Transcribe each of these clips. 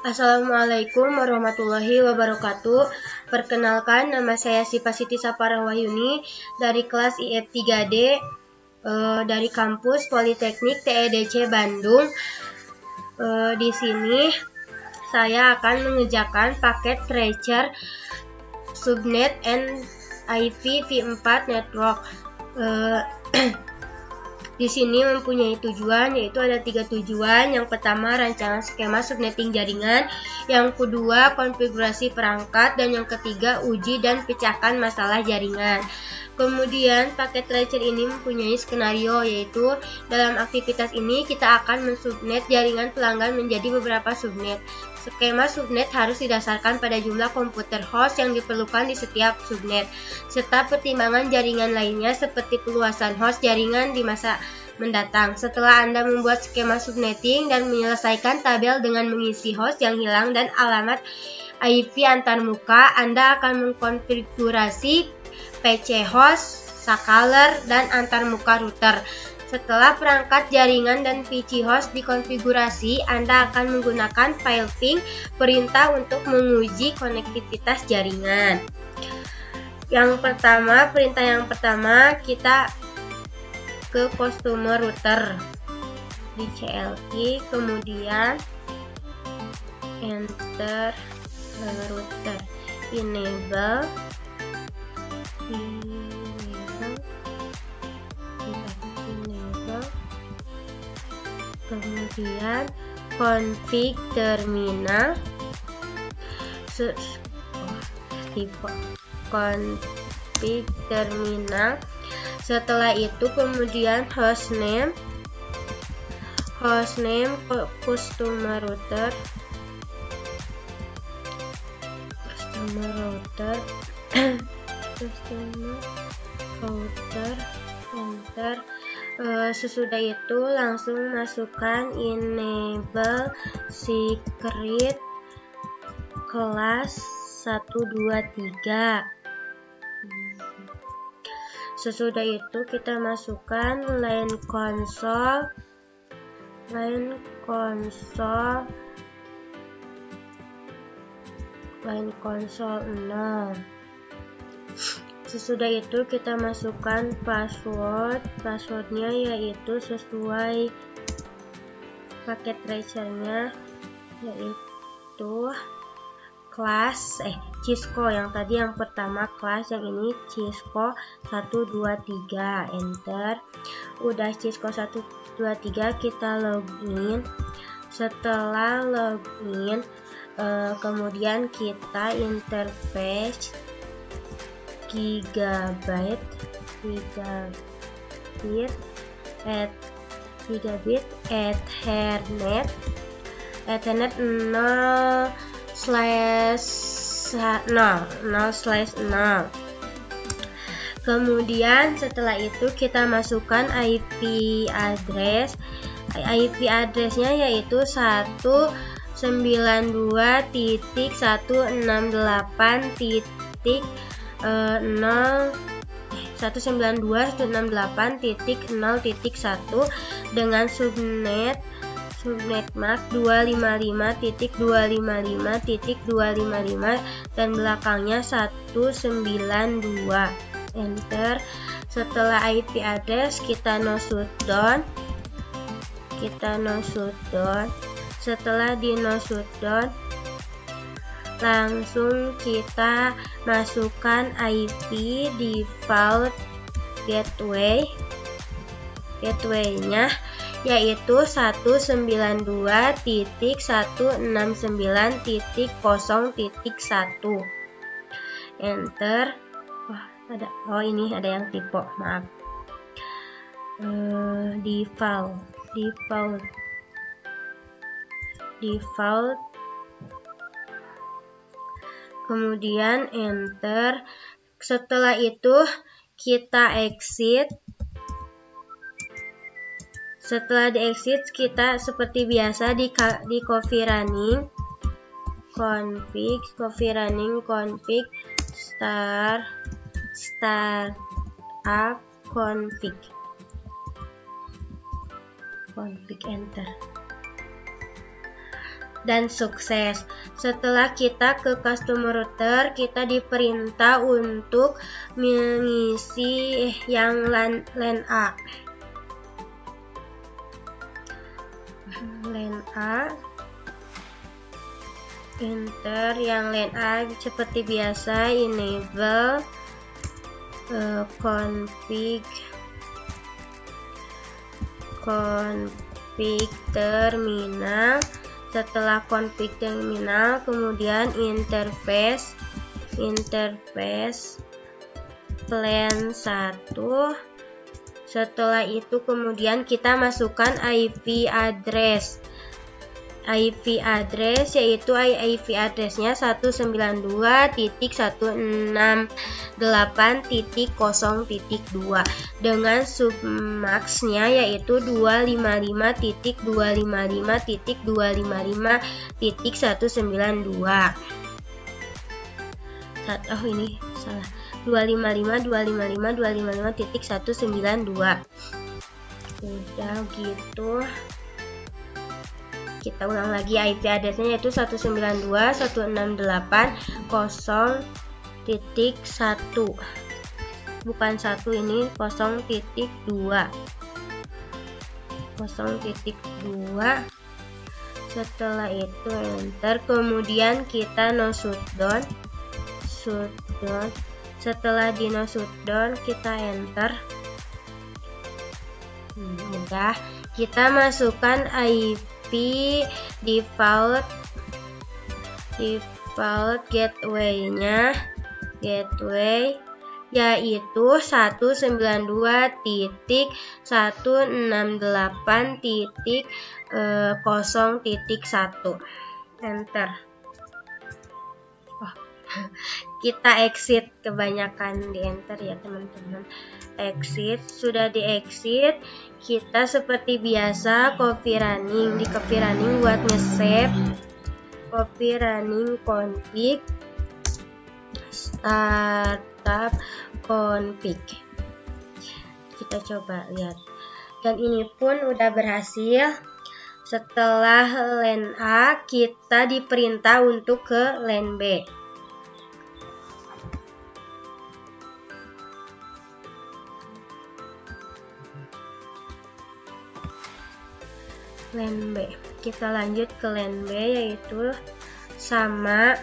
Assalamualaikum warahmatullahi wabarakatuh. Perkenalkan, nama saya Siva Siti Saparah Wahyuni dari kelas IF 3D dari kampus Politeknik TEDC Bandung. Di sini saya akan mengerjakan paket tracer subnet and IP v4 network. Di sini mempunyai tujuan, yaitu ada 3 tujuan. Yang pertama, rancangan skema subnetting jaringan. Yang kedua, konfigurasi perangkat. Dan yang ketiga, uji dan pecahkan masalah jaringan. Kemudian, paket tracer ini mempunyai skenario, yaitu dalam aktivitas ini kita akan mensubnet jaringan pelanggan menjadi beberapa subnet. Skema subnet harus didasarkan pada jumlah komputer host yang diperlukan di setiap subnet, serta pertimbangan jaringan lainnya seperti peluasan host jaringan di masa mendatang. Setelah Anda membuat skema subnetting dan menyelesaikan tabel dengan mengisi host yang hilang dan alamat IP antarmuka, Anda akan mengkonfigurasi PC host, scaler, dan antarmuka router. Setelah perangkat jaringan dan PC host dikonfigurasi, Anda akan menggunakan file ping perintah untuk menguji konektivitas jaringan. Perintah yang pertama kita ke customer router di CLI, kemudian enter router, enable kemudian config terminal, config terminal. Setelah itu kemudian hostname customer router enter. Sesudah itu langsung masukkan enable secret kelas 123. Sesudah itu kita masukkan line console 0. Sesudah itu kita masukkan passwordnya yaitu sesuai paket tracernya, yaitu kelas Cisco. Yang tadi yang pertama kelas, yang ini Cisco 123, enter. Udah Cisco 123 kita login. Setelah login kemudian kita interface gigabit Ethernet 0/0/0. Kemudian setelah itu kita masukkan IP address-nya yaitu 192.168.0.1 dengan subnet mark 255.255.255 dan belakangnya 192, enter. Setelah IP address kita no shutdown. Setelah di no shutdown langsung kita masukkan IP default gateway-nya yaitu 192.169.0.1, enter. Ini ada yang typo, maaf. Default kemudian enter. Setelah itu kita exit. Setelah di exit kita seperti biasa di coffee running config start up config enter. dan sukses. Setelah kita ke customer router, kita diperintah untuk mengisi yang LAN A. LAN A, enter yang LAN A seperti biasa, enable config terminal. Setelah config terminal, kemudian interface plan 1. Setelah itu kemudian kita masukkan IP address yaitu IP addressnya 192.168.0.2 dengan submaxnya yaitu 255.255.255.192. Ini salah, 255.255.255.192. Udah gitu, kita ulang lagi. IP addressnya yaitu 192.168.0.1, bukan 1, ini 0.2. Setelah itu enter, kemudian kita no shutdown. Setelah di no shutdown kita enter. Udah, kita masukkan IP default gateway-nya yaitu 192.168.0.1. Enter. Kita exit, kebanyakan di enter ya teman-teman. Exit, sudah di exit, kita seperti biasa copy running. Di copy running buat nge-save, copy running config startup config. Kita coba lihat, dan ini pun udah berhasil. Setelah LAN A, kita diperintah untuk ke LAN B. LAN B, kita lanjut ke LAN B, yaitu sama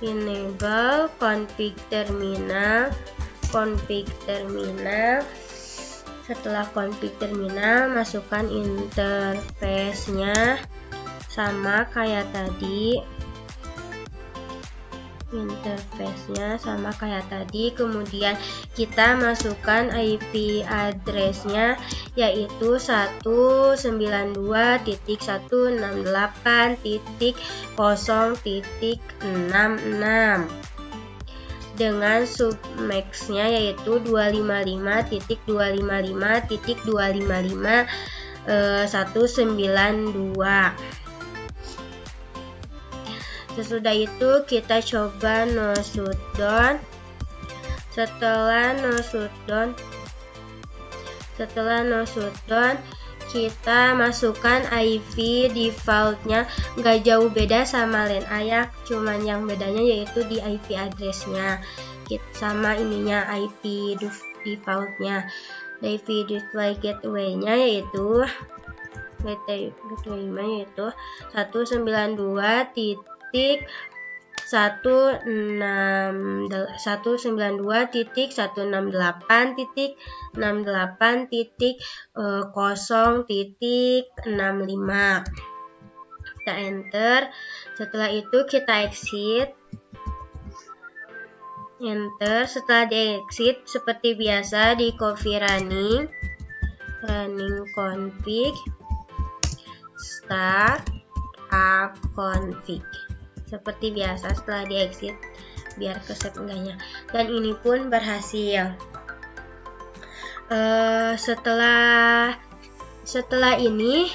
enable config terminal. Setelah config terminal, masukkan interface-nya sama kayak tadi. Kemudian kita masukkan IP address-nya yaitu 192.168.0.66 dengan submax-nya yaitu 255.255.255.192. Sesudah itu kita coba no shutdown. Setelah no shutdown, kita masukkan IP defaultnya, nggak jauh beda sama LAN A ya, cuman yang bedanya yaitu di IP addressnya sama ininya IP defaultnya. IP default gateway-nya yaitu 192.168.0.65. Kita enter. Setelah itu kita exit. Enter. Setelah di exit, seperti biasa di copy running config start up config. Seperti biasa setelah di exit, biar ke save enggaknya. Dan ini pun berhasil. Setelah ini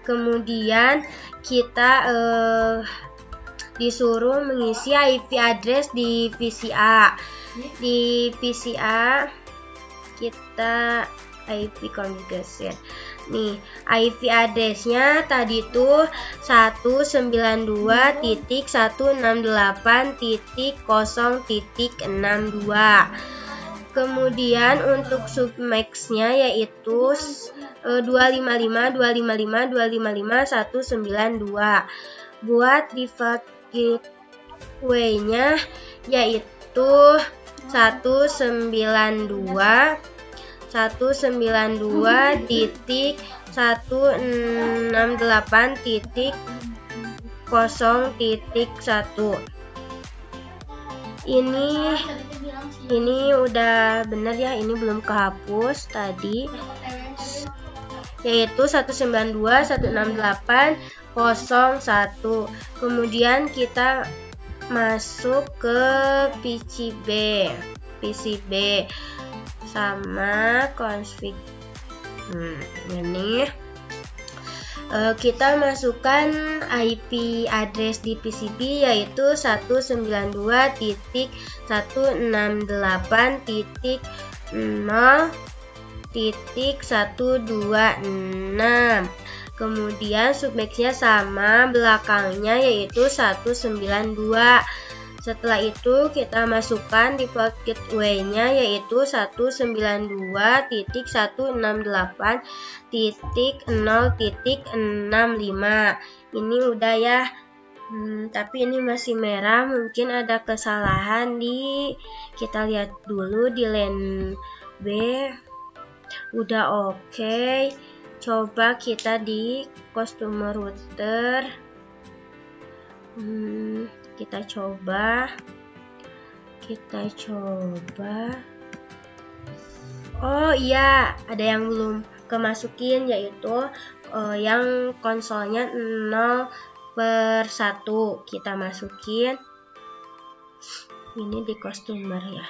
kemudian kita disuruh mengisi IP address di VCA. Di VCA kita IP configuration. Nih, IP address-nya tadi tuh 192.168.0.62. Kemudian untuk submax-nya yaitu 255.255.255.192. Buat default gateway-nya yaitu 192.168.0.1. Ini udah bener ya, ini belum kehapus tadi, yaitu 192.168.0.1. Kemudian kita masuk ke PCB sama config. Ini kita masukkan IP address di PCB yaitu 192.168.0.126. Kemudian submax-nya sama, belakangnya yaitu 192. Setelah itu kita masukkan default gateway-nya yaitu 192.168.0.65. Ini udah ya. Tapi ini masih merah, mungkin ada kesalahan kita lihat dulu di LAN B. Udah oke. Coba kita di customer router. Kita coba. Oh iya, ada yang belum kemasukin yaitu yang konsolnya 0/1. Kita masukin ini di customer ya.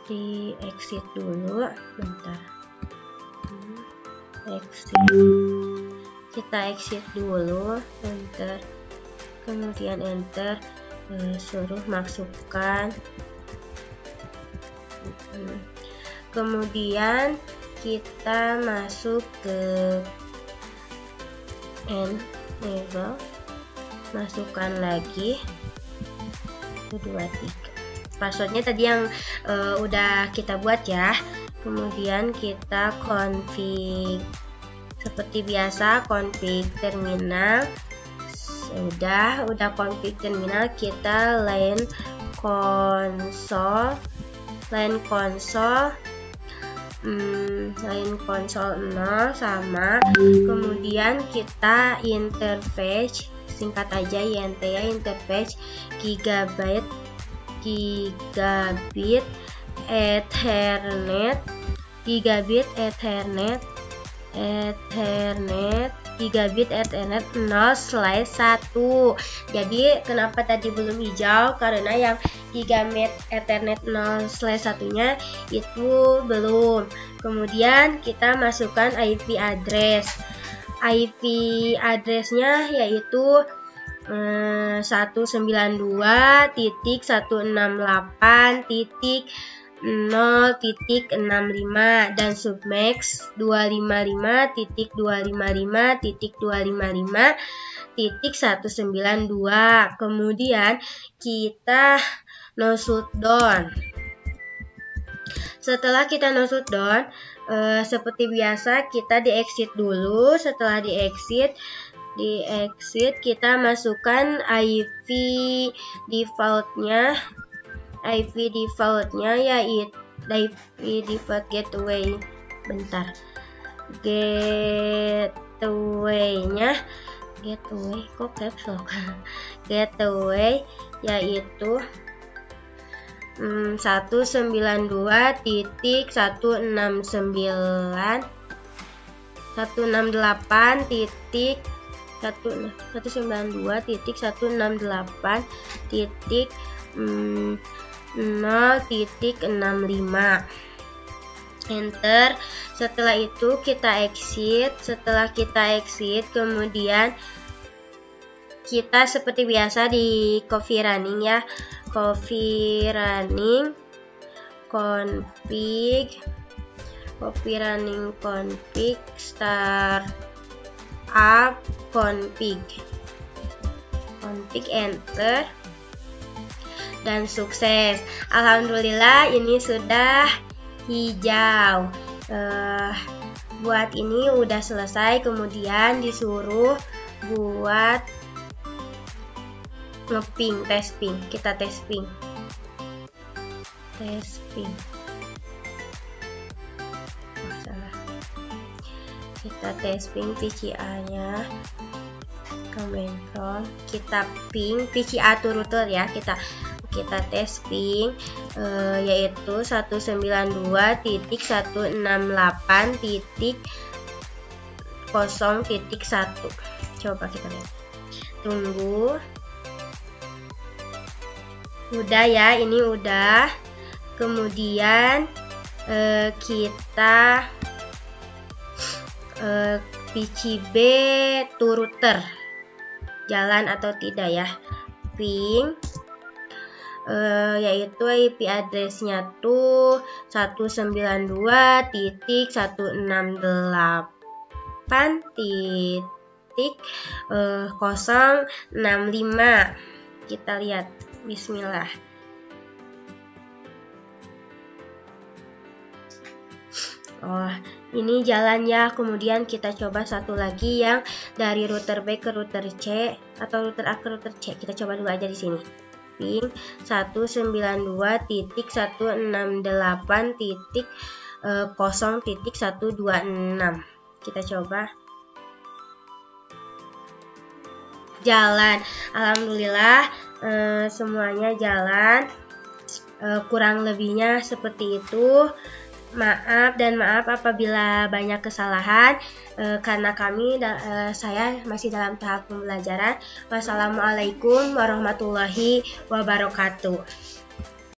Di exit dulu, bentar. Kita exit dulu, enter, kemudian enter, suruh masukkan. Kemudian kita masuk ke enable, masukkan lagi 1, 2, 3. Passwordnya tadi yang udah kita buat ya. Kemudian kita config seperti biasa, config terminal. Udah config terminal, kita LAN console 0 sama. Kemudian kita interface, singkat aja INT ya, interface gigabit Ethernet 0/1. Jadi kenapa tadi belum hijau? Karena yang gigabit Ethernet 0/1-nya itu belum. Kemudian kita masukkan IP address. IP address-nya yaitu 192.168.0.65 dan submax 255.255.255.192. Kemudian kita no shutdown. Setelah kita no shutdown, seperti biasa kita di exit dulu. Setelah di exit kita masukkan IP defaultnya yaitu IP default gateway. Bentar, gateway kok caps lock. Gateway yaitu 192.168.0.65. Enter. Setelah itu kita exit. Kemudian kita seperti biasa di coffee running ya. Coffee running config copy running config startup config enter, dan sukses. Alhamdulillah ini sudah hijau. Buat ini udah selesai, kemudian disuruh buat testing. Kita testing. Kita testing PCA-nya. Command prompt, kita ping PCA to router ya. Kita testing yaitu 192.168.0.1. Coba kita lihat. Tunggu. Udah ya, ini udah. Kemudian kita PCB to router jalan atau tidak ya. Ping yaitu IP address-nya tuh 192.168.065. Kita lihat. Bismillah. Oh, ini jalan ya. Kemudian kita coba satu lagi yang dari router B ke router C atau router A ke router C. Kita coba dulu aja di sini. Ping 192.168.0.126. Kita coba. Jalan. Alhamdulillah semuanya jalan. Kurang lebihnya seperti itu. Maaf apabila banyak kesalahan karena saya masih dalam tahap pembelajaran. Wassalamualaikum warahmatullahi wabarakatuh.